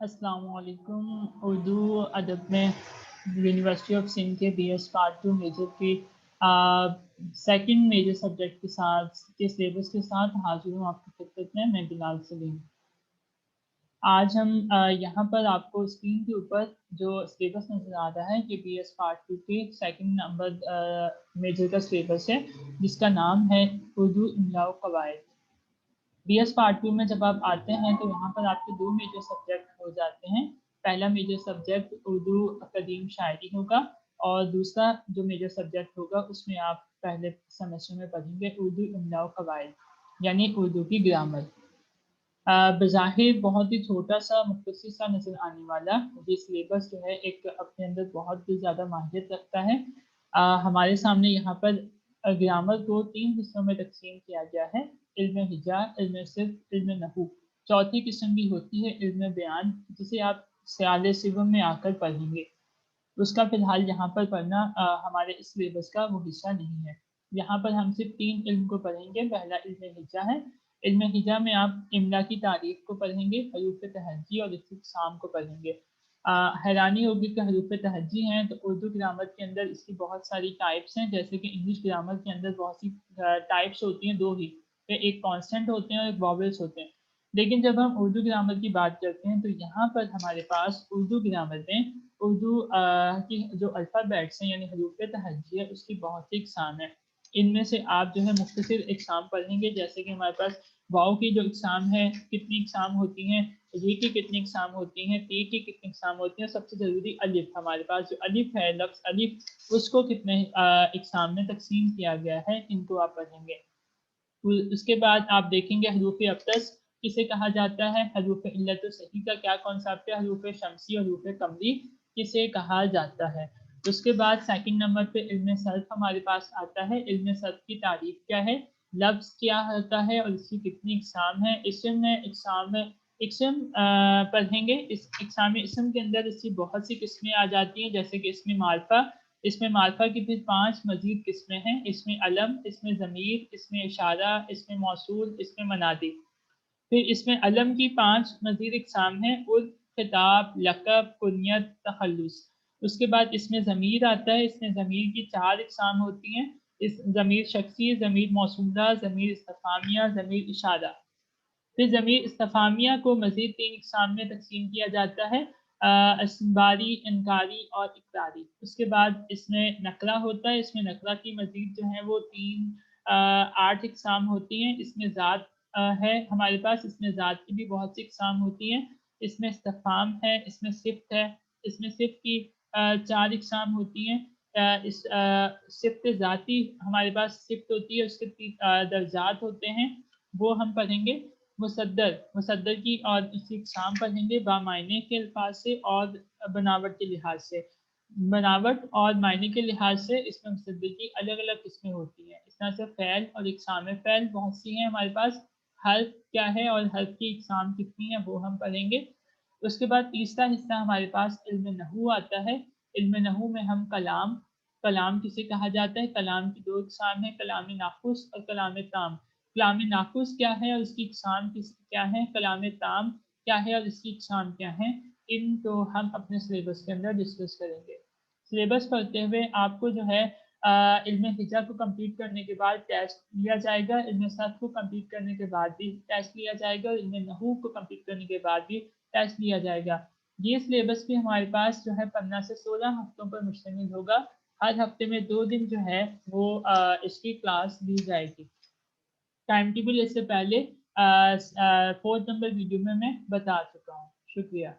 अस्सलाम वालेकुम। उर्दू अदब में यूनिवर्सिटी ऑफ सिंध के BS पार्ट 2 मेजर की सेकंड मेजर सब्जेक्ट के साथ के सिलेबस के साथ हाजिर हूँ आपकी खिदमत में। मैं बिलाल सलीम। आज हम यहाँ पर आपको स्क्रीन के ऊपर जो सिलेबस नज़र आ रहा है कि BS पार्ट 2 के सेकंड नंबर मेजर का सिलेबस है, जिसका नाम है उर्दू इमला व कवायद। BS पार्ट 2 में जब आप आते हैं तो यहाँ पर आपके दो मेजर सब्जेक्ट हो जाते हैं। पहला मेजर सब्जेक्ट उर्दू कदीम शायरी होगा और दूसरा जो मेजर सब्जेक्ट होगा उसमें आप पहले सेमेस्टर में पढ़ेंगे उर्दू इमला व कवायद, यानी उर्दू की ग्रामर। बज़ाहिर बहुत ही छोटा सा मुख्तसर सा नज़र आने वाला ये सिलेबस जो है एक अपने अंदर बहुत ही ज़्यादा माहियत रखता है। हमारे सामने यहाँ पर ग्रामर को 3 हिस्सों में तकसीम किया गया है: इल्म हिजा, इल्म सिर्फ, इल्म नहू। चौथी किस्म भी होती है इल्म बयान, जिसे आप सयाले सिवम में आकर पढ़ेंगे। उसका फ़िलहाल यहाँ पर पढ़ना हमारे इस सिलेबस का वो हिस्सा नहीं है। यहाँ पर हम सिर्फ 3 इल्म को पढ़ेंगे। पहला इल्म हिजा है। इल्म हिजा में आप इमला की तारीफ को पढ़ेंगे, हरूफ तहज्जी और इस्तिफ़हाम को पढ़ेंगे। हैरानी होगी कि हरूफ तहज्जी हैं तो उर्दू ग्रामर के अंदर इसकी बहुत सारी टाइप्स हैं, जैसे कि इंग्लिश ग्रामर के अंदर बहुत सी टाइप्स होती हैं, दो ही, एक कॉन्स्टेंट होते हैं और एक वॉवेल्स होते हैं। लेकिन जब हम उर्दू ग्रामर की बात करते हैं तो यहाँ पर हमारे पास उर्दू ग्रामर में उर्दू की जो अल्फ़ाबेट्स हैं यानी हरूफ तहज्जी है उसकी बहुत सी इकसाम है। इनमें से आप जो है मुख्तसर इकसाम पढ़ेंगे, जैसे कि हमारे पास वाव की जो इकसाम है कितनी इकसाम होती हैं, री की कितनी इकसाम होती हैं, ती की कितनी इकसाम होती हैं, सबसे ज़रूरी अलिफ, हमारे पास जो अलिफ है लफ्ज़ अलिफ, उसको कितने इकसाम में तकसीम किया गया है, इनको आप पढ़ेंगे। उसके बाद आप देखेंगे हरूफ अब्तस किसे कहा जाता है, हरूफ इल्लत सही का क्या कॉन्सेप्ट है, हरूफ शमसी और हरूफ कमरी किसे कहा जाता है। उसके बाद सेकंड नंबर पे इल्म सर्फ हमारे पास आता है। इल्म सर्फ की तारीफ क्या है, लफ्ज़ क्या होता है और इसकी कितनी इकसाम है। इस्म पढ़ेंगे। इस इकसाम इस्म के अंदर इसकी बहुत सी किस्में आ जाती हैं, जैसे कि इसमें मार्फा, इसमें मार्फा की फिर 5 मजीद किस्में हैं, इसमें अलम, इसमें ज़मीर, इसमें इशारा, इसमें मौसूल, इसमें मनादी। फिर इसमें अलम की 5 मजीद इकसाम हैं, उर्फ, खिताब, लक़ब, कुनियत, तखल्लुस। उसके बाद इसमें ज़मीर आता है। इसमें ज़मीर की 4 इकसाम होती हैं, इस ज़मीर शख्सी, ज़मीर मौसूला, ज़मीर इस्तिफ़हामिया, ज़मीर इशारा। फिर ज़मीर इस्तिफ़हामिया को मज़ीद 3 इक़साम में तक़सीम किया जाता है, इसबारी, इनकारी और इक़रारी। उसके बाद इसमें नक़रा होता है। इसमें नक़रा की मज़ीद जो है वो 8 इक़साम होती हैं। इसमें ज़ात है हमारे पास, इसमें ज़ात की भी बहुत सी इक़साम होती हैं। इसमें इस्तिफ़हाम है, इसमें सिफ़्त है, इसमें सिफ़्त की 4 इक़साम होती हैं। सिफ़्त ज़ाती हमारे पास सिफ़्त होती है, उसके दर्जात होते हैं, वो हम पढ़ेंगे। मुसद्दर की और इसकी इक़साम पढ़ेंगे बामायने के अल्फाज से और बनावट के लिहाज से। बनावट और मायने के लिहाज से इसमें मुसद्दर की अलग अलग किस्में होती हैं। इस तरह से फ़ैल और इक़साम फ़ैल बहुत सी हैं हमारे पास। हर्फ क्या है और हर्फ की इक़साम कितनी है वो हम पढ़ेंगे। उसके बाद तीसरा हिस्सा हमारे पास इल्म नहू आता है। इल्म नहू में हम कलाम, कलाम किसे कहा जाता है, कलाम की 2 इक़साम है, कलाम नाक़ुस और कलाम ताम। कलाम नाक़ुस क्या है और इसकी इक़साम क्या है, कलाम ताम क्या है और इसकी इक़साम क्या है, इनको हम अपने सिलेबस के अंदर डिस्कस करेंगे। सिलेबस पढ़ते हुए आपको जो है इल्म हिजा को कंप्लीट करने के बाद टेस्ट लिया जाएगा, इल्म सर्फ को कंप्लीट करने के बाद भी टेस्ट लिया जाएगा और इल्म नहू को कंप्लीट करने के बाद भी टेस्ट लिया जाएगा। ये सिलेबस भी हमारे पास जो है 15 से 16 हफ्तों पर मुश्तमिल होगा। हर हफ्ते में 2 दिन जो है वो इसकी क्लास दी जाएगी। टाइम टेबल इससे पहले 4th नंबर वीडियो में मैं बता चुका हूँ। शुक्रिया।